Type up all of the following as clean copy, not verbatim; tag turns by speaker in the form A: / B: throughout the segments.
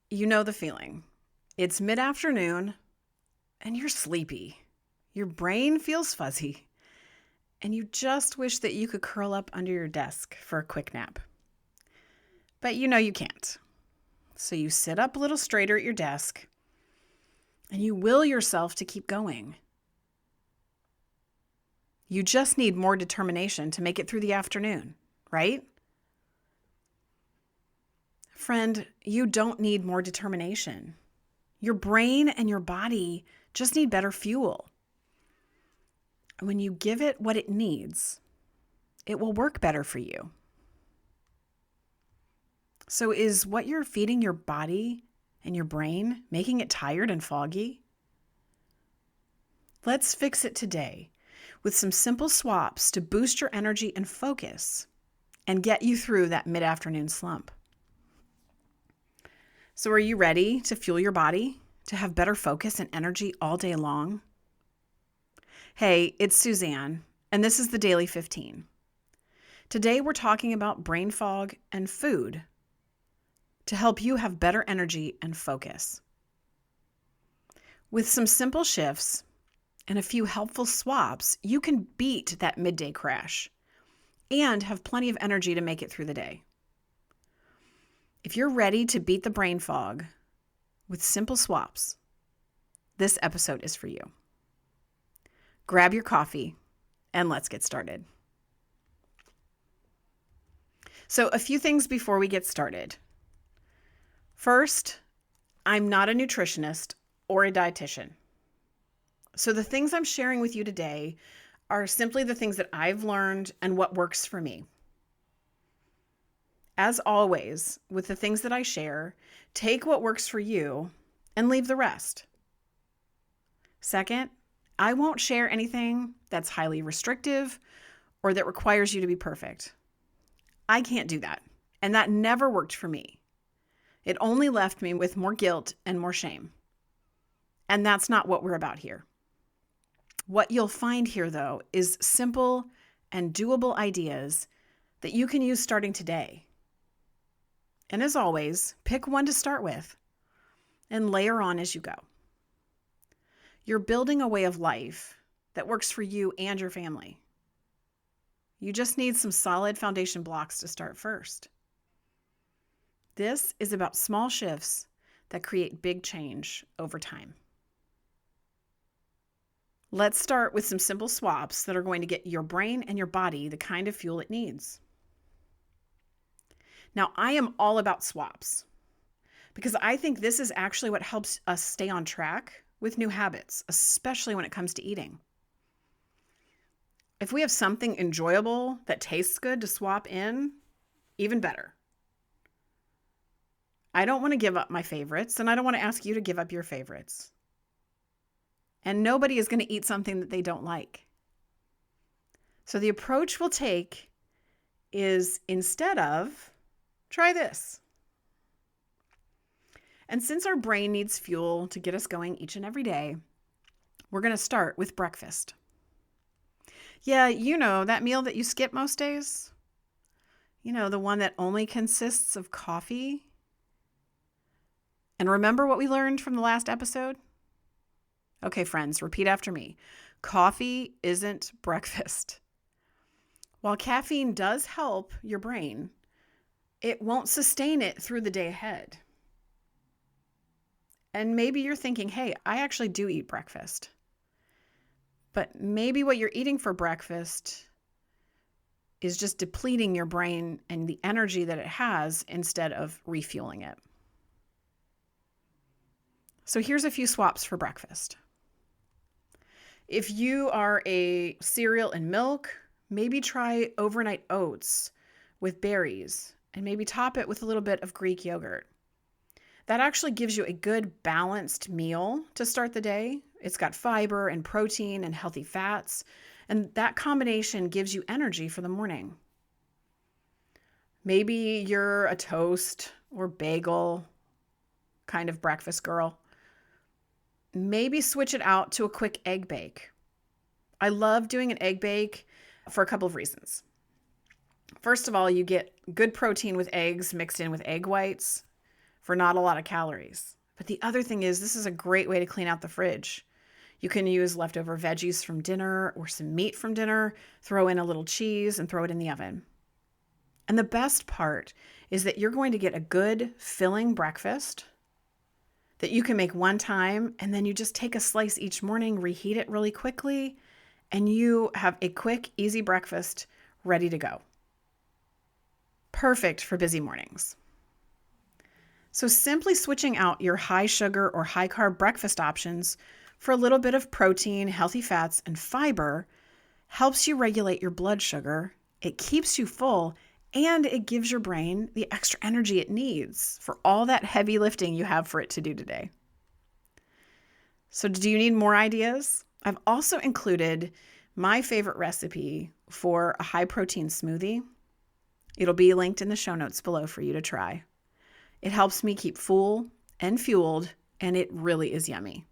A: You know the feeling. It's mid-afternoon and you're sleepy. Your brain feels fuzzy and you just wish that you could curl up under your desk for a quick nap. But you know you can't. So you sit up a little straighter at your desk and you will yourself to keep going. You just need more determination to make it through the afternoon, right? Friend, you don't need more determination. Your brain and your body just need better fuel. When you give it what it needs, it will work better for you. So is what you're feeding your body and your brain making it tired and foggy? Let's fix it today with some simple swaps to boost your energy and focus and get you through that mid-afternoon slump. So are you ready to fuel your body to have better focus and energy all day long? Hey, it's Suzanne, and this is the Daily 15. Today we're talking about brain fog and food to help you have better energy and focus. With some simple shifts and a few helpful swaps, you can beat that midday crash and have plenty of energy to make it through the day. If you're ready to beat the brain fog with simple swaps, this episode is for you. Grab your coffee and let's get started. So a few things before we get started. First, I'm not a nutritionist or a dietitian. So the things I'm sharing with you today are simply the things that I've learned and what works for me. As always, with the things that I share, take what works for you and leave the rest. Second, I won't share anything that's highly restrictive or that requires you to be perfect. I can't do that, and that never worked for me. It only left me with more guilt and more shame. And that's not what we're about here. What you'll find here, though, is simple and doable ideas that you can use starting today. And as always, pick one to start with and layer on as you go. You're building a way of life that works for you and your family. You just need some solid foundation blocks to start first. This is about small shifts that create big change over time. Let's start with some simple swaps that are going to get your brain and your body the kind of fuel it needs. Now, I am all about swaps because I think this is actually what helps us stay on track with new habits, especially when it comes to eating. If we have something enjoyable that tastes good to swap in, even better. I don't want to give up my favorites, and I don't want to ask you to give up your favorites. And nobody is going to eat something that they don't like. So the approach we'll take is instead of, try this. And since our brain needs fuel to get us going each and every day, we're going to start with breakfast. Yeah, you know, that meal that you skip most days? You know, the one that only consists of coffee? And remember what we learned from the last episode? Okay, friends, repeat after me. Coffee isn't breakfast. While caffeine does help your brain, it won't sustain it through the day ahead. And maybe you're thinking, hey, I actually do eat breakfast. But maybe what you're eating for breakfast is just depleting your brain and the energy that it has instead of refueling it. So here's a few swaps for breakfast. If you are a cereal and milk, maybe try overnight oats with berries and maybe top it with a little bit of Greek yogurt. That actually gives you a good balanced meal to start the day. It's got fiber and protein and healthy fats, and that combination gives you energy for the morning. Maybe you're a toast or bagel kind of breakfast girl. Maybe switch it out to a quick egg bake. I love doing an egg bake for a couple of reasons. First of all, you get good protein with eggs mixed in with egg whites. for not a lot of calories. But the other thing is, this is a great way to clean out the fridge. You can use leftover veggies from dinner or some meat from dinner, throw in a little cheese, and throw it in the oven. And the best part is that you're going to get a good, filling breakfast that you can make one time, and then you just take a slice each morning, reheat it really quickly, and you have a quick, easy breakfast ready to go. Perfect for busy mornings. So simply switching out your high sugar or high carb breakfast options for a little bit of protein, healthy fats, and fiber helps you regulate your blood sugar. It keeps you full, and it gives your brain the extra energy it needs for all that heavy lifting you have for it to do today. So do you need more ideas? I've also included my favorite recipe for a high protein smoothie. It'll be linked in the show notes below for you to try. It helps me keep full and fueled, and it really is yummy.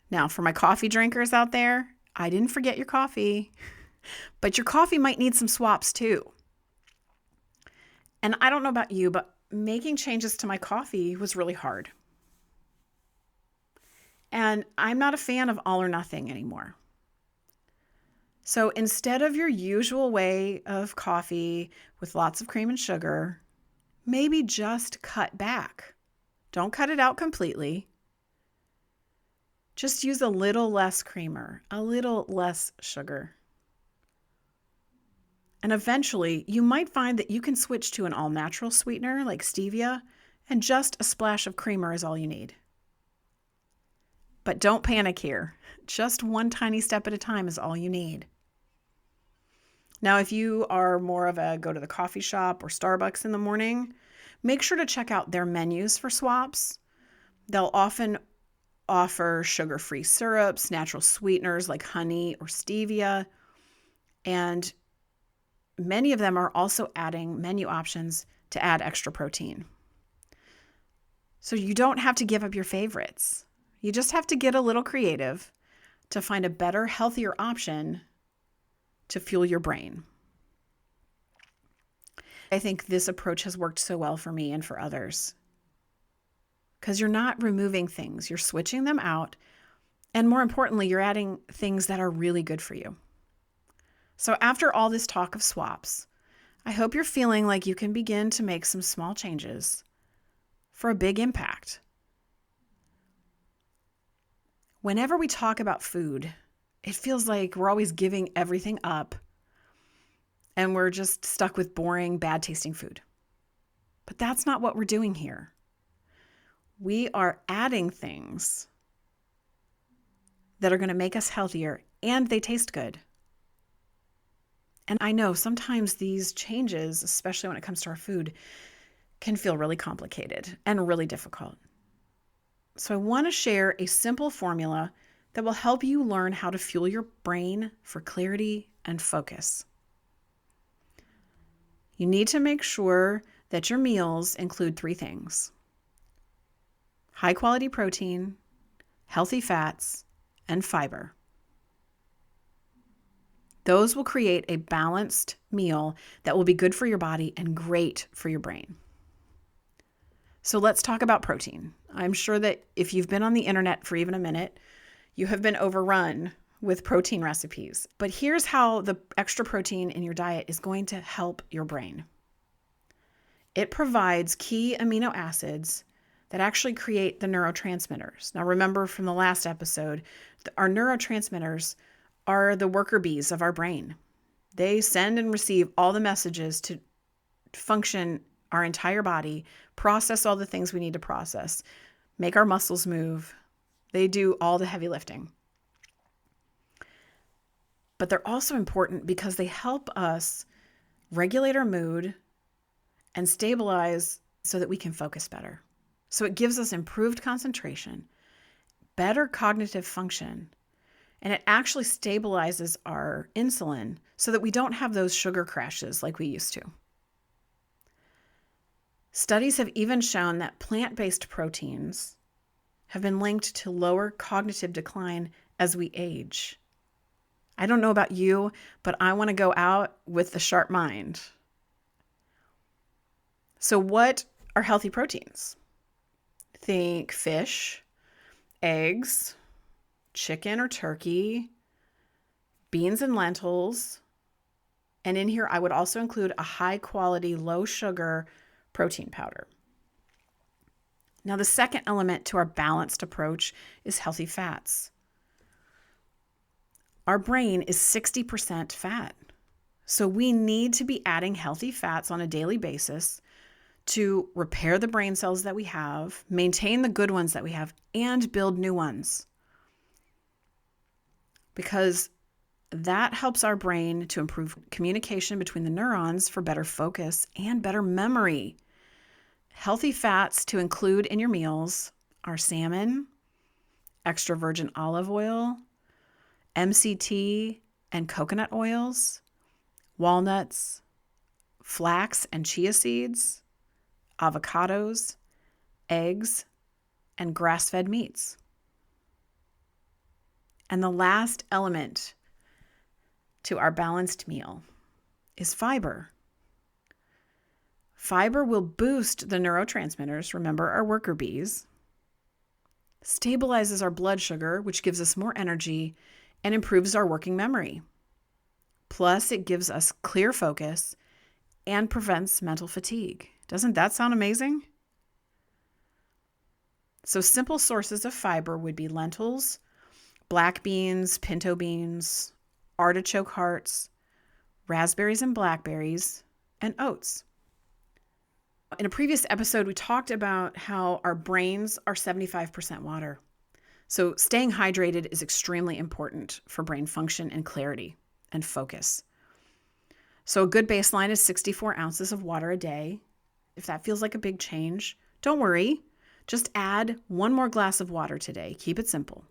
A: Now, for my coffee drinkers out there, I didn't forget your coffee, but your coffee might need some swaps too. And I don't know about you, but making changes to my coffee was really hard. And I'm not a fan of all or nothing anymore. So instead of your usual way of coffee with lots of cream and sugar, maybe just cut back. Don't cut it out completely. Just use a little less creamer, a little less sugar. And eventually, you might find that you can switch to an all-natural sweetener like stevia, and just a splash of creamer is all you need. But don't panic here. Just one tiny step at a time is all you need. Now, if you are more of a go to the coffee shop or Starbucks in the morning, make sure to check out their menus for swaps. They'll often offer sugar-free syrups, natural sweeteners like honey or stevia, and many of them are also adding menu options to add extra protein. So you don't have to give up your favorites. You just have to get a little creative to find a better, healthier option to fuel your brain. I think this approach has worked so well for me and for others. Because you're not removing things, you're switching them out, and more importantly, you're adding things that are really good for you. So after all this talk of swaps, I hope you're feeling like you can begin to make some small changes for a big impact. Whenever we talk about food, it feels like we're always giving everything up and we're just stuck with boring, bad tasting food. But that's not what we're doing here. We are adding things that are going to make us healthier, and they taste good. And I know sometimes these changes, especially when it comes to our food, can feel really complicated and really difficult. So I want to share a simple formula that will help you learn how to fuel your brain for clarity and focus. You need to make sure that your meals include 3 things: high quality protein, healthy fats, and fiber. Those will create a balanced meal that will be good for your body and great for your brain. So let's talk about protein. I'm sure that if you've been on the internet for even a minute, you have been overrun with protein recipes. But here's how the extra protein in your diet is going to help your brain. It provides key amino acids that actually create the neurotransmitters. Now, remember from the last episode, our neurotransmitters are the worker bees of our brain. They send and receive all the messages to function our entire body, process all the things we need to process, make our muscles move. They do all the heavy lifting. But they're also important because they help us regulate our mood and stabilize so that we can focus better. So it gives us improved concentration, better cognitive function, and it actually stabilizes our insulin so that we don't have those sugar crashes like we used to. Studies have even shown that plant-based proteins have been linked to lower cognitive decline as we age. I don't know about you, but I want to go out with the sharp mind. So what are healthy proteins? Think fish, eggs, chicken or turkey, beans and lentils. And in here, I would also include a high quality, low sugar protein powder. Now, the second element to our balanced approach is healthy fats. Our brain is 60% fat. So we need to be adding healthy fats on a daily basis to repair the brain cells that we have, maintain the good ones that we have, and build new ones. Because that helps our brain to improve communication between the neurons for better focus and better memory. Healthy fats to include in your meals are salmon, extra virgin olive oil, MCT and coconut oils, walnuts, flax and chia seeds, avocados, eggs, and grass-fed meats. And the last element to our balanced meal is fiber. Fiber will boost the neurotransmitters, remember our worker bees, stabilizes our blood sugar, which gives us more energy, and improves our working memory. Plus, it gives us clear focus and prevents mental fatigue. Doesn't that sound amazing? So simple sources of fiber would be lentils, black beans, pinto beans, artichoke hearts, raspberries and blackberries, and oats. In a previous episode, we talked about how our brains are 75% water. So staying hydrated is extremely important for brain function and clarity and focus. So a good baseline is 64 ounces of water a day. If that feels like a big change, don't worry. Just add one more glass of water today. Keep it simple.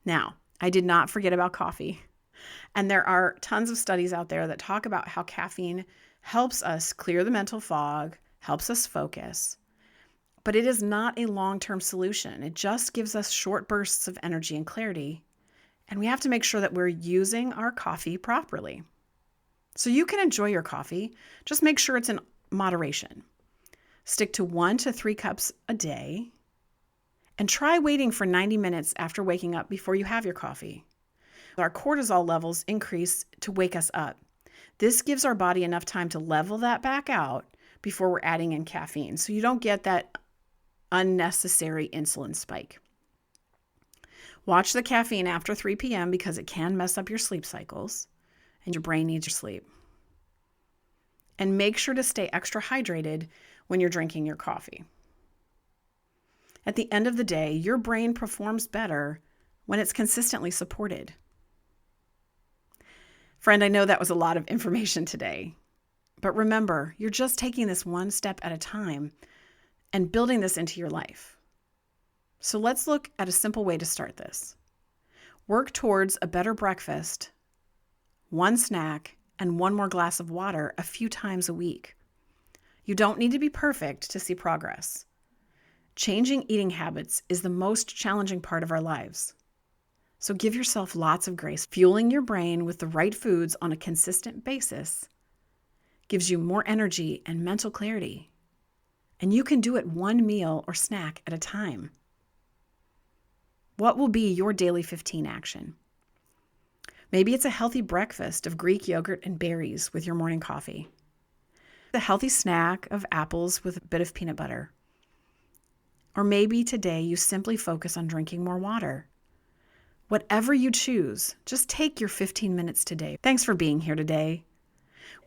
A: Now, I did not forget about coffee. And there are tons of studies out there that talk about how caffeine helps us clear the mental fog, helps us focus. But it is not a long-term solution. It just gives us short bursts of energy and clarity. And we have to make sure that we're using our coffee properly. So you can enjoy your coffee, just make sure it's in moderation. Stick to 1 to 3 cups a day. And try waiting for 90 minutes after waking up before you have your coffee. Our cortisol levels increase to wake us up. This gives our body enough time to level that back out before we're adding in caffeine, so you don't get that unnecessary insulin spike. Watch the caffeine after 3 p.m. because it can mess up your sleep cycles, and your brain needs your sleep. And make sure to stay extra hydrated when you're drinking your coffee. At the end of the day, your brain performs better when it's consistently supported. Friend, I know that was a lot of information today, but remember, you're just taking this one step at a time and building this into your life. So let's look at a simple way to start this. Work towards a better breakfast, 1 snack, and 1 more glass of water a few times a week. You don't need to be perfect to see progress. Changing eating habits is the most challenging part of our lives. So give yourself lots of grace. Fueling your brain with the right foods on a consistent basis gives you more energy and mental clarity. And you can do it 1 meal or snack at a time. What will be your daily 15 action? Maybe it's a healthy breakfast of Greek yogurt and berries with your morning coffee. A healthy snack of apples with a bit of peanut butter. Or maybe today you simply focus on drinking more water. Whatever you choose, just take your 15 minutes today. Thanks for being here today.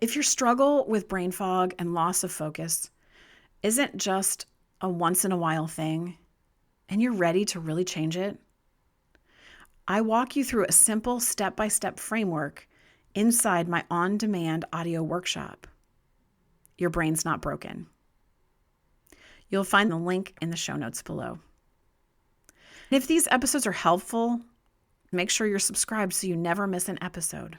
A: If your struggle with brain fog and loss of focus isn't just a once-in-a-while thing, and you're ready to really change it, I walk you through a simple step-by-step framework inside my on-demand audio workshop. Your brain's not broken. You'll find the link in the show notes below. If these episodes are helpful, make sure you're subscribed so you never miss an episode.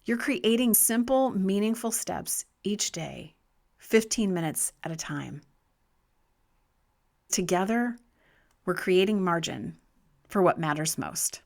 A: You're creating simple, meaningful steps each day, 15 minutes at a time. Together, we're creating margin for what matters most.